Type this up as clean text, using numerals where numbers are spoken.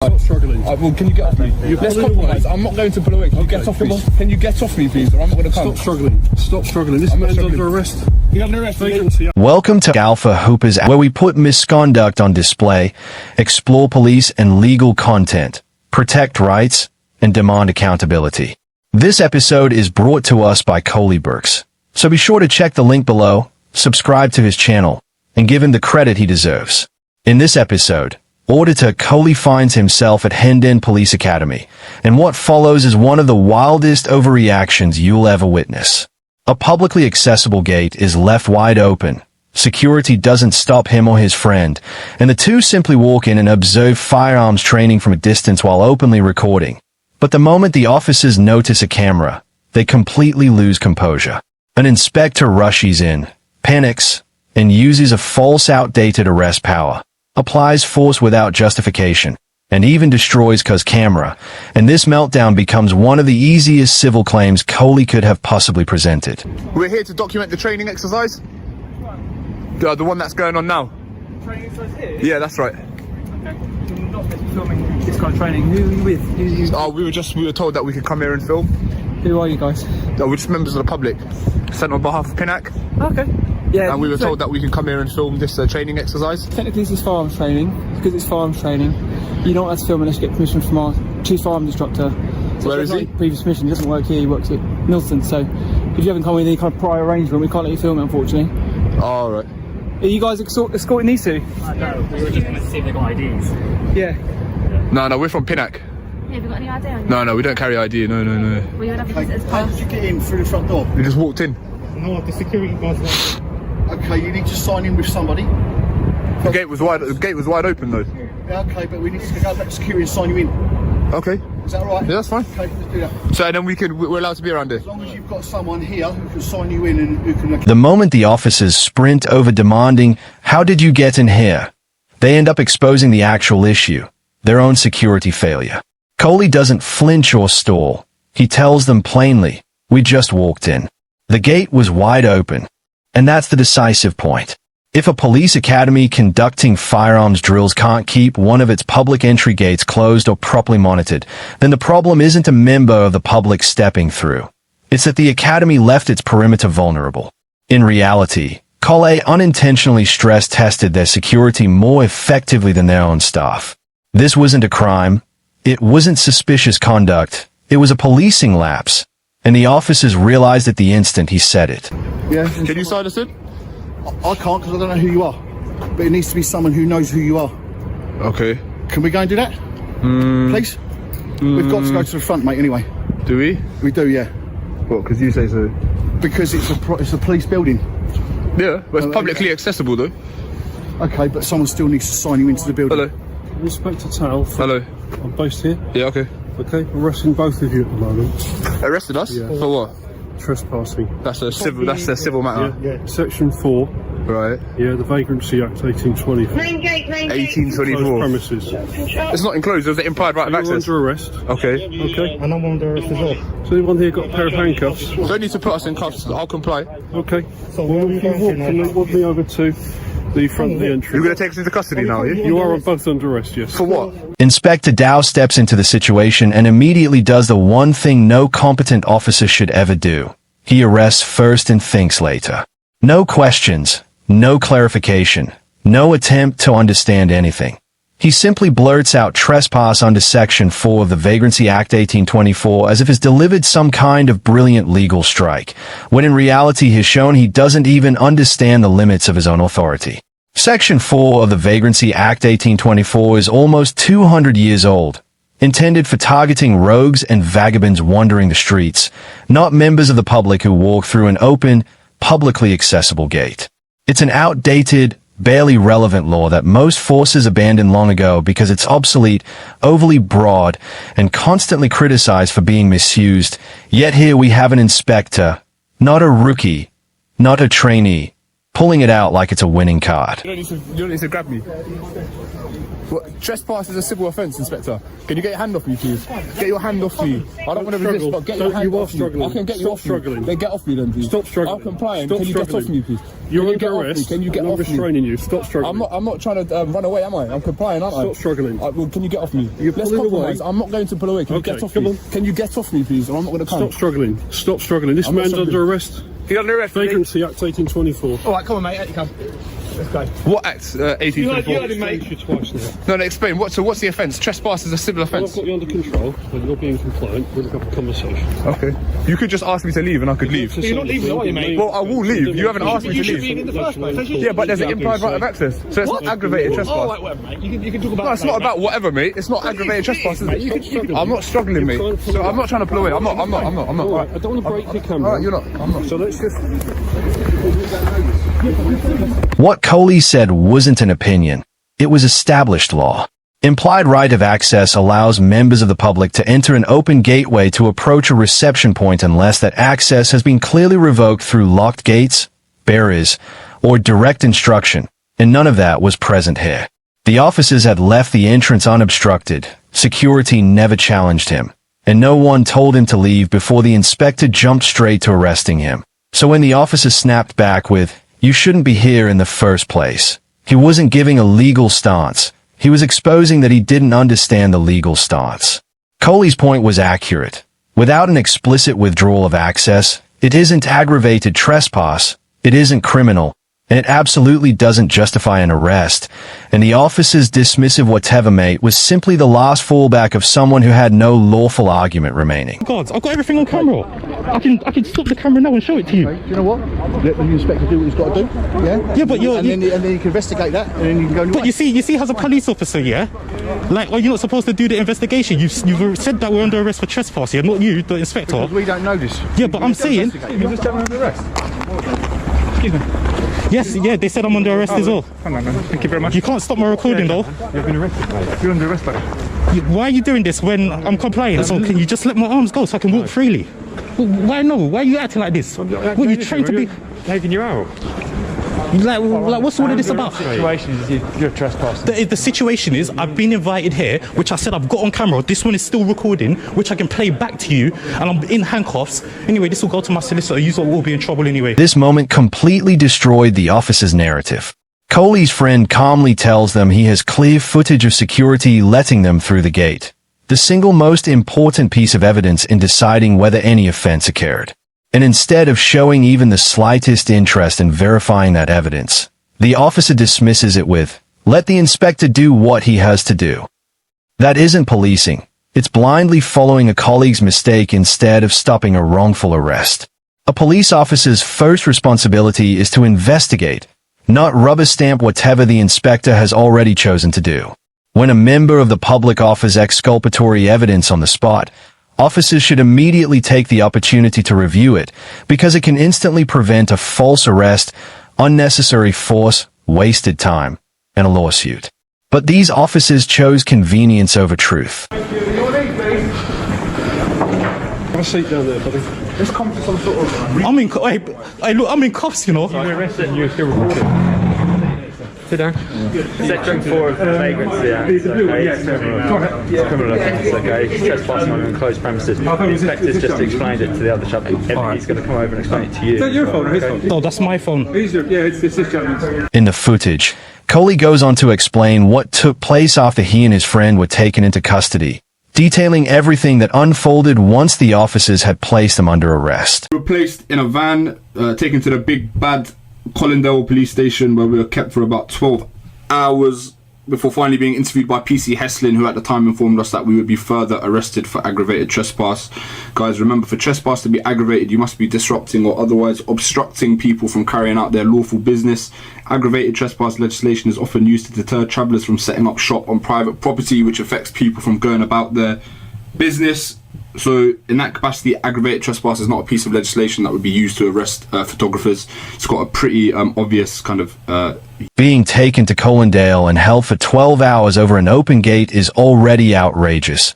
Stop struggling. Well, can you get off me? Let's compromise. I'm not going to pull away. Can you get off me? Can you get off me, please? Or I'm not going to come. Stop struggling. Stop struggling. This man's under arrest. You're under arrest. Vacancy. Welcome to Alpha Hoopers, where we put misconduct on display, explore police and legal content, protect rights, and demand accountability. This episode is brought to us by Coley Burks, so be sure to check the link below, subscribe to his channel, and give him the credit he deserves. In this episode, Auditor Coley finds himself at Hendon Police Academy, and what follows is one of the wildest overreactions you'll ever witness. A publicly accessible gate is left wide open. Security doesn't stop him or his friend, and the two simply walk in and observe firearms training from a distance while openly recording. But the moment the officers notice a camera, they completely lose composure. An inspector rushes in, panics, and uses a false outdated arrest power, applies force without justification, and even destroys Cuz camera, and this meltdown becomes one of the easiest civil claims Coley could have possibly presented. We're here to document the training exercise. The one that's going on now. Training exercise here? Yeah, that's right. Okay. You're not meant to be filming this kind of training. Who are you with? Who are you? Oh, we were told that we could come here and film. Who are you guys? No, we're just members of the public, sent on behalf of PINAC. Okay. Yeah. And we were told that we could come here and film this training exercise. Technically this is firearms training. Because it's firearms training, you don't have to film unless you get permission from our chief firearms instructor. So where is he? Previous permission. He doesn't work here, he works at Milton. So if you haven't come with any kind of prior arrangement, we can't let you film it, unfortunately. All right. Are you guys escorting these two? No, we were just going to see if they got IDs. Yeah. No, we're from PINAC. Yeah, have you got any idea on you? No, we don't carry ID. No. Well, you would have to visit How did you get in through the front door? We just walked in. No, the security guys. Okay, you need to sign in with somebody. The gate was wide open though. Yeah, okay, but we need to go back to security and sign you in. Okay. Is that all right? Yeah, that's fine. Okay, let's do that. So then we're allowed to be around here. As long as you've got someone here who can sign you in and who can... The moment the officers sprint over demanding, "How did you get in here?" they end up exposing the actual issue, their own security failure. Coley doesn't flinch or stall. He tells them plainly, "We just walked in. The gate was wide open." And that's the decisive point. If a police academy conducting firearms drills can't keep one of its public entry gates closed or properly monitored, then the problem isn't a member of the public stepping through. It's that the academy left its perimeter vulnerable. In reality, Coley unintentionally stress-tested their security more effectively than their own staff. This wasn't a crime. It wasn't suspicious conduct. It was a policing lapse. And the officers realized at the instant he said it. Yeah. Can you sign us in? I can't because I don't know who you are. But it needs to be someone who knows who you are. Okay. Can we go and do that? Please? We've got to go to the front, mate, anyway. Do we? We do, yeah. What, because you say so? Because it's a police building. Yeah, but it's publicly accessible though. Okay, but someone still needs to sign you into the building. Hello. Inspector Towel. Hello. I'm based here. Yeah, okay. Okay, arresting both of you at the moment. Arrested us? Yeah. For what? Trespassing. That's a civil matter. Yeah. Section 4. Right. Yeah, the Vagrancy Act 1824. Main gate. Closed 1824. premises. It's not enclosed, there's an implied right of You're access. under arrest. Okay. Okay. And I'm under arrest as well. So anyone here got a pair of handcuffs? Don't need to put us in cuffs, I'll comply. Okay. So Well, where are we if you going to walk me over to the front of the You're entry. going to take us into custody now, are you? You are both under arrest, yes. For what? Inspector Dow steps into the situation and immediately does the one thing no competent officer should ever do. He arrests first and thinks later. No questions, no clarification, no attempt to understand anything. He simply blurts out trespass under Section 4 of the Vagrancy Act 1824 as if he's delivered some kind of brilliant legal strike, when in reality he's shown he doesn't even understand the limits of his own authority. Section 4 of the Vagrancy Act 1824 is almost 200 years old, intended for targeting rogues and vagabonds wandering the streets, not members of the public who walk through an open, publicly accessible gate. It's an outdated, barely relevant law that most forces abandoned long ago because it's obsolete, overly broad, and constantly criticized for being misused. Yet here we have an inspector, not a rookie, not a trainee, pulling it out like it's a winning card. You don't need to grab me. What, trespass is a civil offence, Inspector. Can you get your hand off me, please? Get your hand off me. I don't want to resist, but get your hand off me. I can get you off me. Then get off me then, please. Stop struggling. I'm complying. Stop Can you get off me, please? You're Can you under get off me? arrest. Can you get I'm off me? restraining you. Stop struggling. I'm not trying to run away, am I? I'm complying, aren't I? Stop struggling. Well, can you get off me? You're Let's pulling compromise. away. I'm not going to pull away. Can you Okay, get off come me? on. Can you get off me, please? Or I'm not going to come. Stop struggling. Stop struggling. This I'm not man's struggling. under arrest. He's under arrest. Vagrancy Act 1824. All right, come on, mate. Out you come. Let's go. What act? 1824. You heard him, mate. You twice now. No, explain. So what's the offence? Trespass is a civil Well, offence. I've got you under control, but you're being compliant. We'll have a conversation. Okay. You could just ask me to leave and I could leave. You're not leaving, are you, mate? Well, I will leave. You haven't asked me to You should be leave. in the first place. Yeah, but there's an implied right of access. So it's not aggravated trespass. Oh, right, whatever, mate. You can talk about No, it's not about whatever, mate. It's not aggravated trespass, is it? I'm not struggling, mate. So I'm not trying to pull away. I'm not. All right, I don't want to break your camera. All right, you're not. I'm not. So let's just... What Coley said wasn't an opinion. It was established law. Implied right of access allows members of the public to enter an open gateway to approach a reception point unless that access has been clearly revoked through locked gates, barriers, or direct instruction, and none of that was present here. The officers had left the entrance unobstructed, security never challenged him, and no one told him to leave before the inspector jumped straight to arresting him. So when the officer snapped back with, "You shouldn't be here in the first place," he wasn't giving a legal stance. He was exposing that he didn't understand the legal stance. Coley's point was accurate. Without an explicit withdrawal of access, it isn't aggravated trespass, it isn't criminal, and it absolutely doesn't justify an arrest, and the officer's dismissive whatever mate was simply the last fallback of someone who had no lawful argument remaining. God, I've got everything on camera. I can stop the camera now and show it to you. Do you know what? Let the inspector do what he's got to do. Yeah. Yeah, but and then you can investigate that, and then you can go. But you see, as a police officer, yeah, like, are you not supposed to do the investigation? You've said that we're under arrest for trespass here, not you, the inspector. Because we don't know this. Yeah, but I'm saying. You just tell me under arrest. Excuse me. Yes, yeah, they said I'm under arrest as well. Hang on, man. Thank you very much. You can't stop my recording though. You've been arrested, mate. You're under arrest, buddy. Why are you doing this when I'm complying? So can you just let my arms go so I can walk freely? Why no? Why are you acting like this? What are you trained to be? Taking you out. Like what's all of this about? The situation is you're trespassing. The situation is I've been invited here, which I said I've got on camera. This one is still recording, which I can play back to you, and I'm in handcuffs. Anyway, this will go to my solicitor. You will be in trouble anyway. This moment completely destroyed the officer's narrative. Coley's friend calmly tells them he has clear footage of security letting them through the gate, the single most important piece of evidence in deciding whether any offense occurred. And instead of showing even the slightest interest in verifying that evidence, the officer dismisses it with, "Let the inspector do what he has to do." That isn't policing. It's blindly following a colleague's mistake instead of stopping a wrongful arrest. A police officer's first responsibility is to investigate, not rubber stamp whatever the inspector has already chosen to do. When a member of the public offers exculpatory evidence on the spot, officers should immediately take the opportunity to review it, because it can instantly prevent a false arrest, unnecessary force, wasted time, and a lawsuit. But these officers chose convenience over truth. Have a seat down there, buddy. Let's come to some sort of. I'm in cuffs, you know. You're arrested and you're still recording. Sit down. Section 4 of the Vagrancy Act. It's criminal offence, okay? It's trespassing on enclosed premises. The inspector's just explained it to the other chap. He's going to come over and explain it to you. Is that your phone or his phone? No, that's my phone. It's this gentleman's. In the footage, Coley goes on to explain what took place after he and his friend were taken into custody, detailing everything that unfolded once the officers had placed them under arrest. We were placed in a van, taken to the big bad Colindale police station, where we were kept for about 12 hours before finally being interviewed by PC Heslin, who at the time informed us that we would be further arrested for aggravated trespass. Guys, remember, for trespass to be aggravated, you must be disrupting or otherwise obstructing people from carrying out their lawful business. Aggravated trespass legislation is often used to deter travellers from setting up shop on private property, which affects people from going about their business. So in that capacity, aggravated trespass is not a piece of legislation that would be used to arrest photographers. It's got a pretty obvious kind of... Being taken to Colindale and held for 12 hours over an open gate is already outrageous.